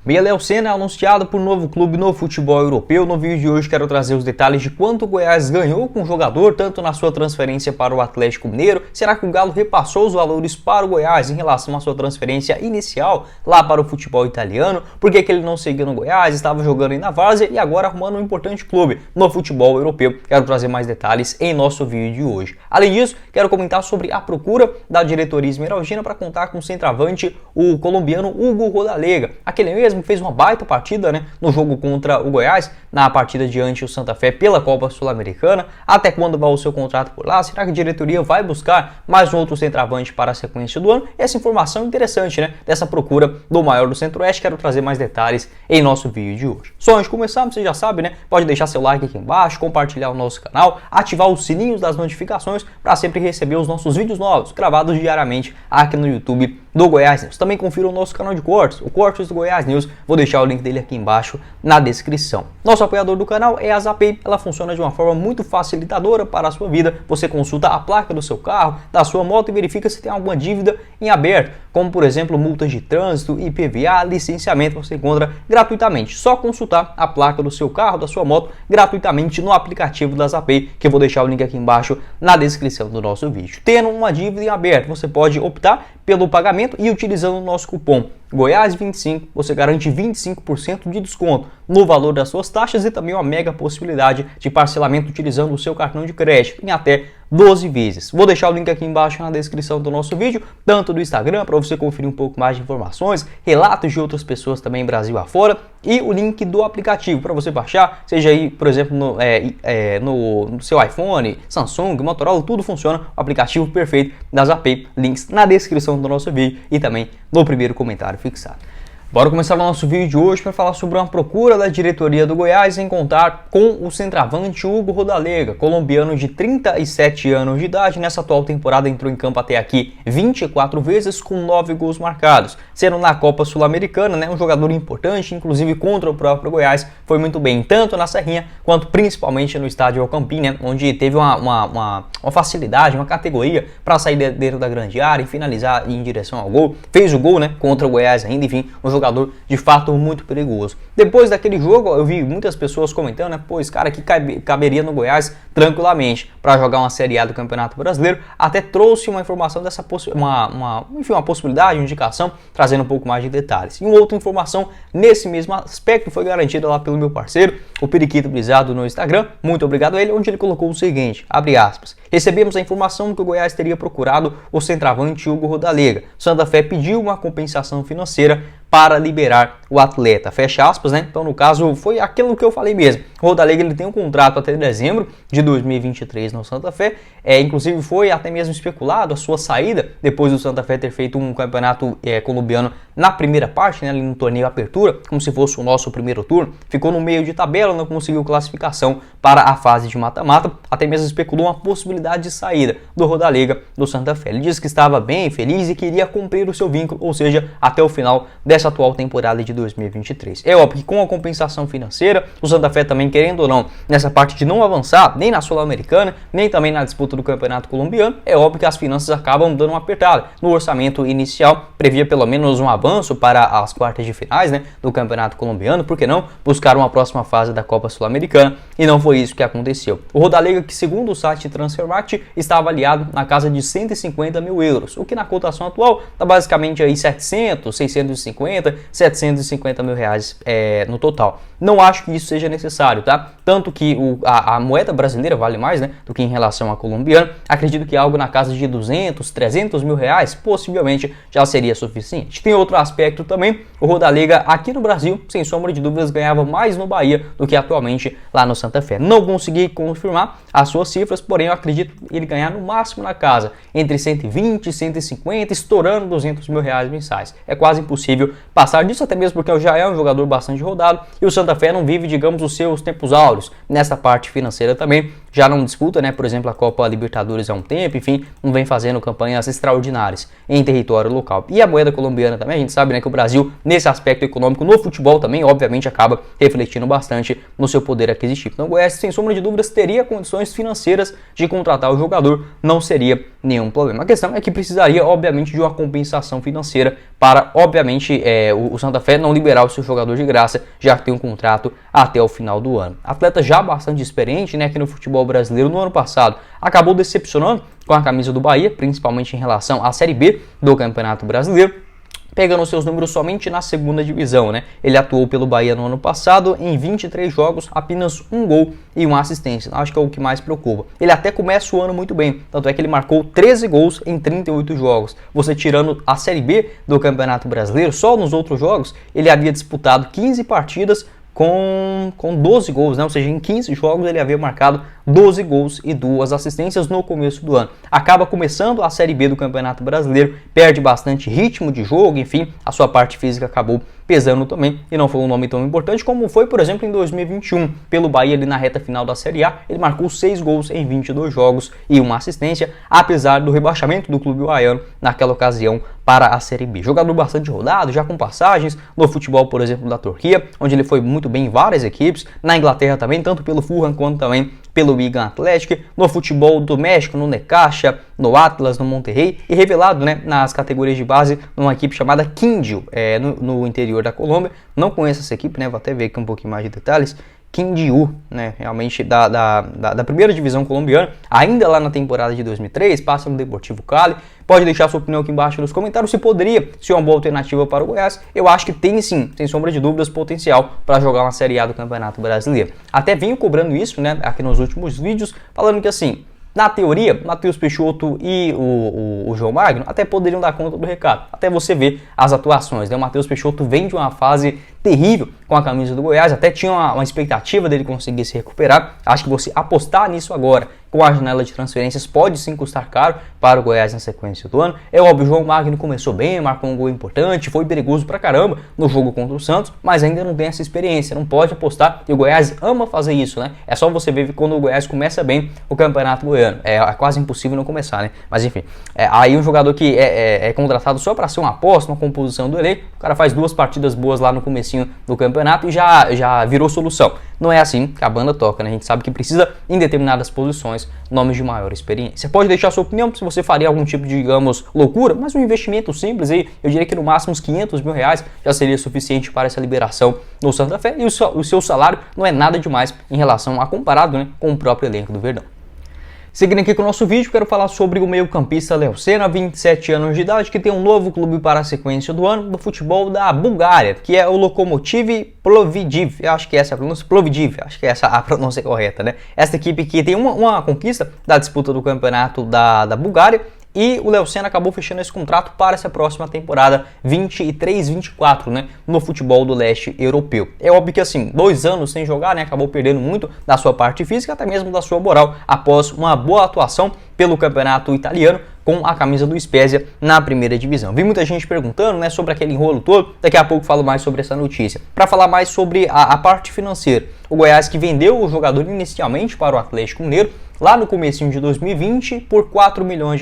Meia Léo Senna é anunciado por novo clube no futebol europeu. No vídeo de hoje quero trazer os detalhes de quanto o Goiás ganhou com o jogador, tanto na sua transferência para o Atlético Mineiro. Será que o Galo repassou os valores para o Goiás em relação à sua transferência inicial lá para o futebol italiano? Por que ele não seguiu no Goiás, estava jogando em na várzea e agora arrumando um importante clube no futebol europeu? Quero trazer mais detalhes em nosso vídeo de hoje. Além disso, quero comentar sobre a procura da diretoria esmeraldina para contar com o centroavante, o colombiano Hugo Rodallega. Aquele mesmo fez uma baita partida, no jogo contra o Goiás, na partida diante o Santa Fé pela Copa Sul-Americana. Até quando vai o seu contrato por lá? Será que a diretoria vai buscar mais um outro centroavante para a sequência do ano? Essa informação é interessante, dessa procura do maior do Centro-Oeste. Quero trazer mais detalhes em nosso vídeo de hoje. Só antes de começar, você já sabe, pode deixar seu like aqui embaixo, compartilhar o nosso canal, ativar os sininhos das notificações para sempre receber os nossos vídeos novos, gravados diariamente aqui no YouTube do Goiás News. Também confira o nosso canal de cortes, o Cortes do Goiás News. Vou deixar o link dele aqui embaixo na descrição. Nosso apoiador do canal é a Zapay. Ela funciona de uma forma muito facilitadora para a sua vida. Você consulta a placa do seu carro, da sua moto e verifica se tem alguma dívida em aberto, como por exemplo multas de trânsito, IPVA, licenciamento. Você encontra gratuitamente. Só consultar a placa do seu carro, da sua moto, gratuitamente no aplicativo da Zapay, que eu vou deixar o link aqui embaixo na descrição do nosso vídeo. Tendo uma dívida em aberto, você pode optar pelo pagamento e utilizando o nosso cupom Goiás25, você garante 25% de desconto no valor das suas taxas e também uma mega possibilidade de parcelamento utilizando o seu cartão de crédito em até 12 vezes. Vou deixar o link aqui embaixo na descrição do nosso vídeo, tanto do Instagram, para você conferir um pouco mais de informações, relatos de outras pessoas também Brasil afora, e o link do aplicativo para você baixar, seja aí, por exemplo, no seu iPhone, Samsung, Motorola, tudo funciona. O aplicativo perfeito da Zapay, links na descrição do nosso vídeo e também no primeiro comentário fixado. Bora começar o nosso vídeo de hoje para falar sobre uma procura da diretoria do Goiás em contar com o centroavante Hugo Rodallega, colombiano de 37 anos de idade. Nessa atual temporada entrou em campo até aqui 24 vezes com 9 gols marcados, sendo na Copa Sul-Americana, um jogador importante, inclusive contra o próprio Goiás, foi muito bem, tanto na Serrinha quanto principalmente no estádio Alcampim, onde teve uma facilidade, uma categoria para sair dentro da grande área e finalizar em direção ao gol. Fez o gol, contra o Goiás ainda, enfim, um jogador de fato muito perigoso. Depois daquele jogo, eu vi muitas pessoas comentando, esse cara aqui caberia no Goiás tranquilamente para jogar uma Série A do Campeonato Brasileiro. Até trouxe uma informação dessa uma possibilidade, uma indicação, trazendo um pouco mais de detalhes. E uma outra informação nesse mesmo aspecto foi garantida lá pelo meu parceiro, o Periquito Brisado, no Instagram. Muito obrigado a ele, onde ele colocou o seguinte, abre aspas: recebemos a informação que o Goiás teria procurado o centroavante Hugo Rodallega. Santa Fé pediu uma compensação financeira para liberar o atleta, fecha aspas, Então, no caso, foi aquilo que eu falei mesmo. O Rodallega, ele tem um contrato até dezembro de 2023 no Santa Fé. Inclusive, foi até mesmo especulado a sua saída, depois do Santa Fé ter feito um campeonato colombiano na primeira parte, ali no torneio Apertura, como se fosse o nosso primeiro turno. Ficou no meio de tabela, não conseguiu classificação para a fase de mata-mata. Até mesmo especulou uma possibilidade de saída do Rodallega do Santa Fé. Ele disse que estava bem, feliz e queria cumprir o seu vínculo, ou seja, até o final dessa atual temporada de 2023. É óbvio que com a compensação financeira, o Santa Fé também, querendo ou não, nessa parte de não avançar nem na Sul-Americana, nem também na disputa do Campeonato Colombiano, é óbvio que as finanças acabam dando uma apertada. No orçamento inicial, previa pelo menos um avanço para as quartas de finais, do Campeonato Colombiano, por que não buscar uma próxima fase da Copa Sul-Americana, e não foi isso que aconteceu. O Rodallega, que segundo o site Transfermarkt, está avaliado na casa de 150 mil euros, o que na cotação atual está basicamente aí 700, 650, 750 mil reais no total. Não acho que isso seja necessário, tá? Tanto que a moeda brasileira vale mais, do que em relação à colombiana. Acredito que algo na casa de 200, 300 mil reais possivelmente já seria suficiente. Tem outro aspecto também, o Rodallega aqui no Brasil, sem sombra de dúvidas, ganhava mais no Bahia do que atualmente lá no Santa Fé. Não consegui confirmar as suas cifras, porém eu acredito ele ganhar no máximo na casa entre 120 e 150, estourando 200 mil reais mensais. É quase impossível passar disso, até mesmo porque já é um jogador bastante rodado e o Santa Fé não vive, digamos, os seus tempos áureos nessa parte financeira também. já não disputa, né, por exemplo, a Copa Libertadores há um tempo, enfim, não vem fazendo campanhas extraordinárias em território local. E a moeda colombiana também, a gente sabe, né, que o Brasil, nesse aspecto econômico, no futebol também, obviamente, acaba refletindo bastante no seu poder aquisitivo. Então o Goiás, sem sombra de dúvidas, teria condições financeiras de contratar o jogador, não seria nenhum problema. A questão é que precisaria, obviamente, de uma compensação financeira para, obviamente, o Santa Fé não liberar o seu jogador de graça, já que tem um contrato até o final do ano. Atleta já bastante experiente, né, aqui no futebol brasileiro, no ano passado acabou decepcionando com a camisa do Bahia, principalmente em relação à Série B do Campeonato Brasileiro, pegando seus números somente na segunda divisão, né? Ele atuou pelo Bahia no ano passado, em 23 jogos, apenas um gol e uma assistência. Acho que é o que mais preocupa. Ele até começa o ano muito bem, tanto é que ele marcou 13 gols em 38 jogos. Você tirando a Série B do Campeonato Brasileiro, só nos outros jogos, ele havia disputado 15 partidas com 12 gols, né? Ou seja, em 15 jogos ele havia marcado 12 gols e 2 assistências no começo do ano. Acaba começando a Série B do Campeonato Brasileiro, perde bastante ritmo de jogo, enfim, a sua parte física acabou pesando também e não foi um nome tão importante como foi, por exemplo, em 2021, pelo Bahia ali na reta final da Série A, ele marcou 6 gols em 22 jogos e uma assistência, apesar do rebaixamento do clube baiano naquela ocasião para a Série B. Jogador bastante rodado, já com passagens no futebol, por exemplo, da Turquia, onde ele foi muito bem em várias equipes, na Inglaterra também, tanto pelo Fulham quanto também pelo Wigan Athletic, no futebol do México, no Necaxa, no Atlas, no Monterrey, e revelado, né, nas categorias de base numa equipe chamada Quindío, no interior da Colômbia. Não conheço essa equipe, né, vou até ver aqui um pouquinho mais de detalhes. Quindío, né, realmente da primeira divisão colombiana, ainda lá na temporada de 2003, passa no Deportivo Cali. Pode deixar sua opinião aqui embaixo nos comentários se poderia ser uma boa alternativa para o Goiás. Eu acho que tem sim, sem sombra de dúvidas, potencial para jogar uma Série A do Campeonato Brasileiro. Até venho cobrando isso, né, aqui nos últimos vídeos, falando que assim, na teoria, Matheus Peixoto e o João Magno até poderiam dar conta do recado. Até você ver as atuações, né? O Matheus Peixoto vem de uma fase terrível com a camisa do Goiás, até tinha uma expectativa dele conseguir se recuperar. Acho que você apostar nisso agora, com a janela de transferências, pode sim custar caro para o Goiás na sequência do ano. É óbvio, o João Magno começou bem, marcou um gol importante, foi perigoso pra caramba no jogo contra o Santos, mas ainda não tem essa experiência, não pode apostar, e o Goiás ama fazer isso, né? É só você ver quando o Goiás começa bem o Campeonato Goiano. É quase impossível não começar, né? Mas enfim, aí um jogador que é contratado só para ser uma aposta, uma composição do elenco, o cara faz 2 partidas boas lá no comecinho do campeonato e já virou solução. Não é assim que a banda toca, né? A gente sabe que precisa, em determinadas posições, nomes de maior experiência. Pode deixar sua opinião se você faria algum tipo de, digamos, loucura, mas um investimento simples aí, eu diria que no máximo uns R$500 mil já seria suficiente para essa liberação no Santa Fé, e o seu salário não é nada demais em relação a comparado, né, com o próprio elenco do Verdão. Seguindo aqui com o nosso vídeo, quero falar sobre o meio-campista Léo Senna, 27 anos de idade, que tem um novo clube para a sequência do ano do futebol da Bulgária, que é o Lokomotiv Plovdiv. Eu acho que essa é a pronúncia, Plovdiv, acho que essa é a pronúncia correta, né? Essa equipe que tem uma conquista da disputa do campeonato da Bulgária, e o Léo Senna acabou fechando esse contrato para essa próxima temporada 23-24, né, no futebol do leste europeu. É óbvio que assim, 2 anos sem jogar, né, acabou perdendo muito da sua parte física, até mesmo da sua moral, após uma boa atuação pelo campeonato italiano com a camisa do Spezia na primeira divisão. Vi muita gente perguntando, né, sobre aquele enrolo todo, daqui a pouco falo mais sobre essa notícia. Para falar mais sobre a parte financeira, o Goiás que vendeu o jogador inicialmente para o Atlético Mineiro, lá no comecinho de 2020, por R$4 milhões.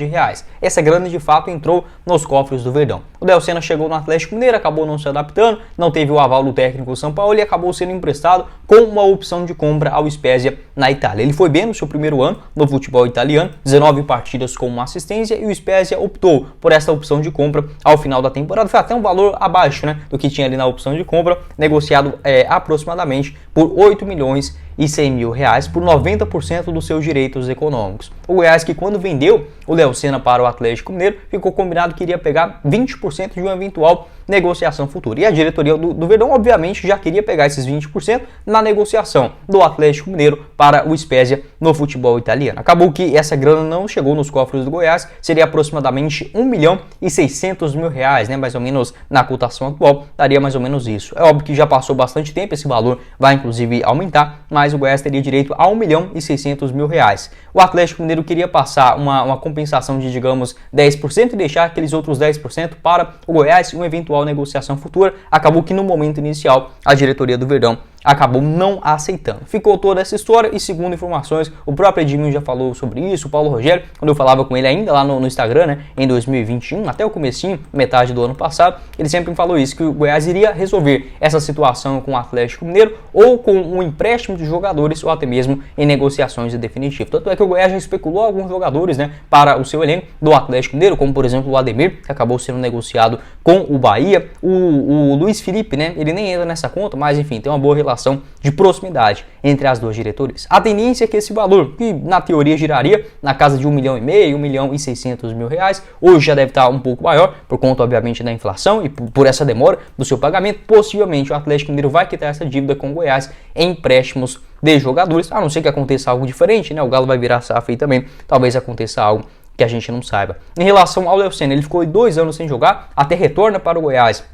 Essa grana de fato entrou nos cofres do Verdão. O Léo Senna chegou no Atlético Mineiro, acabou não se adaptando, não teve o aval do técnico São Paulo e acabou sendo emprestado com uma opção de compra ao Spezia na Itália. Ele foi bem no seu primeiro ano no futebol italiano, 19 partidas com uma assistência, e o Spezia optou por essa opção de compra ao final da temporada. Foi até um valor abaixo, né, do que tinha ali na opção de compra, negociado aproximadamente por R$8 milhões e R$100 mil por 90% dos seus direitos econômicos. O Goiás, que quando vendeu o Léo Senna para o Atlético Mineiro, ficou combinado que iria pegar 20% de uma eventual negociação futura. E a diretoria do Verdão, obviamente, já queria pegar esses 20% na negociação do Atlético Mineiro para o Spezia no futebol italiano. Acabou que essa grana não chegou nos cofres do Goiás, seria aproximadamente R$1.600.000, né, mais ou menos na cotação atual, daria mais ou menos isso. É óbvio que já passou bastante tempo, esse valor vai inclusive aumentar, mas o Goiás teria direito a R$1.600.000. O Atlético Mineiro queria passar uma compensação de, digamos, 10% e deixar aqueles outros 10% para o Goiás e uma eventual negociação futura. Acabou que no momento inicial a diretoria do Verdão acabou não aceitando. Ficou toda essa história e, segundo informações, o próprio Edmilson já falou sobre isso, o Paulo Rogério, quando eu falava com ele ainda lá no Instagram, né, em 2021, até o comecinho, metade do ano passado, ele sempre me falou isso, que o Goiás iria resolver essa situação com o Atlético Mineiro ou com um empréstimo de jogadores ou até mesmo em negociações de definitivo. Tanto é que o Goiás já especulou alguns jogadores, né, para o seu elenco do Atlético Mineiro, como por exemplo o Ademir, que acabou sendo negociado com o Bahia, o Luiz Felipe, né, ele nem entra nessa conta, mas enfim, tem uma boa relação de proximidade entre as duas diretorias. A tendência é que esse valor, que na teoria giraria na casa de 1,5 milhão, 1.600.000 reais, hoje já deve estar um pouco maior, por conta obviamente da inflação e por essa demora do seu pagamento. Possivelmente o Atlético Mineiro vai quitar essa dívida com o Goiás em empréstimos de jogadores, a não ser que aconteça algo diferente, né? O Galo vai virar SAF aí também, talvez aconteça algo que a gente não saiba. Em relação ao Léo Senna, ele ficou 2 anos sem jogar, até retorna para o Goiás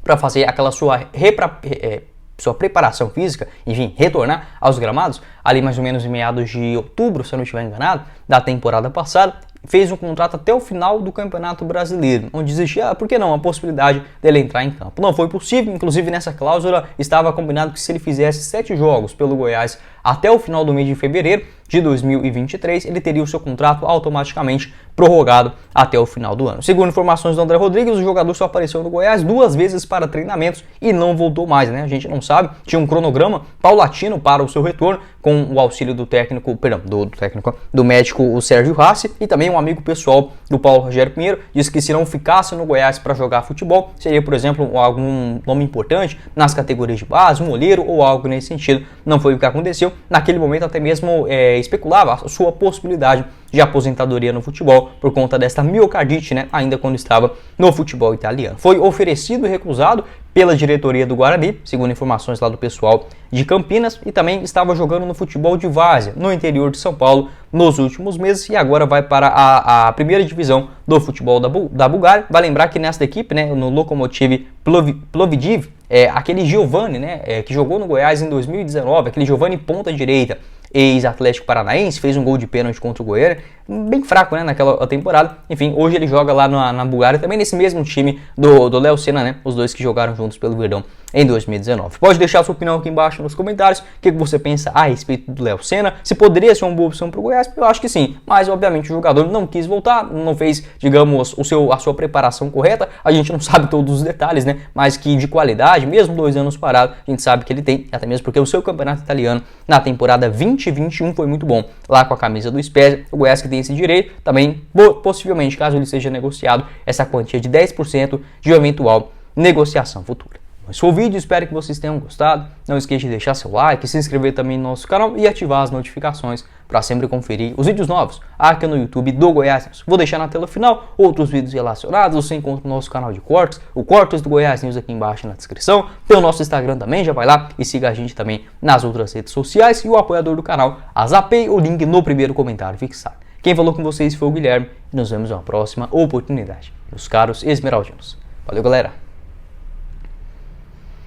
para fazer aquela sua preparação física, enfim, retornar aos gramados, ali mais ou menos em meados de outubro, se eu não estiver enganado, da temporada passada. Fez um contrato até o final do Campeonato Brasileiro, onde existia, por que não, a possibilidade dele entrar em campo. Não foi possível, inclusive nessa cláusula estava combinado que se ele fizesse 7 jogos pelo Goiás até o final do mês de fevereiro de 2023, ele teria o seu contrato automaticamente prorrogado até o final do ano. Segundo informações do André Rodrigues, o jogador só apareceu no Goiás 2 vezes para treinamentos e não voltou mais, né? A gente não sabe, tinha um cronograma paulatino para o seu retorno, com o auxílio do técnico, do médico, o Sérgio Rassi, e também um amigo pessoal do Paulo Rogério Pinheiro, disse que se não ficasse no Goiás para jogar futebol, seria, por exemplo, algum nome importante nas categorias de base, um olheiro ou algo nesse sentido. Não foi o que aconteceu. Naquele momento até mesmo especulava a sua possibilidade de aposentadoria no futebol por conta desta miocardite, né, ainda quando estava no futebol italiano. Foi oferecido e recusado pela diretoria do Guarani, segundo informações lá do pessoal de Campinas, e também estava jogando no futebol de várzea, no interior de São Paulo, nos últimos meses, e agora vai para a primeira divisão do futebol da Bulgária. Vai lembrar que nessa equipe, né, no Lokomotiv Plovdiv, aquele Giovani, né, que jogou no Goiás em 2019, aquele Giovani ponta direita, ex-Atlético Paranaense, fez um gol de pênalti contra o Goiânia, bem fraco, né, naquela temporada. Enfim, hoje ele joga lá na Bulgária, também nesse mesmo time do Léo Senna, né, os dois que jogaram juntos pelo Verdão em 2019. Pode deixar sua opinião aqui embaixo nos comentários, o que você pensa a respeito do Léo Senna, se poderia ser uma boa opção para o Goiás. Eu acho que sim, mas obviamente o jogador não quis voltar, não fez, digamos, a sua preparação correta. A gente não sabe todos os detalhes, né, mas que de qualidade, mesmo 2 anos parado, a gente sabe que ele tem, até mesmo porque o seu campeonato italiano na temporada 2021 foi muito bom, lá com a camisa do Spezia. O Goiás que tem esse direito, também possivelmente, caso ele seja negociado, essa quantia de 10% de eventual negociação futura. Esse foi o vídeo, espero que vocês tenham gostado. Não esqueça de deixar seu like, se inscrever também no nosso canal e ativar as notificações para sempre conferir os vídeos novos aqui no YouTube do Goiás News. Vou deixar na tela final outros vídeos relacionados. Você encontra no nosso canal de cortes, o Cortes do Goiás News aqui embaixo na descrição. Tem o nosso Instagram também, já vai lá e siga a gente também nas outras redes sociais. E o apoiador do canal, a Zapay, o link no primeiro comentário fixado. Quem falou com vocês foi o Guilherme e nos vemos em uma próxima oportunidade. Meus caros esmeraldinos. Valeu, galera!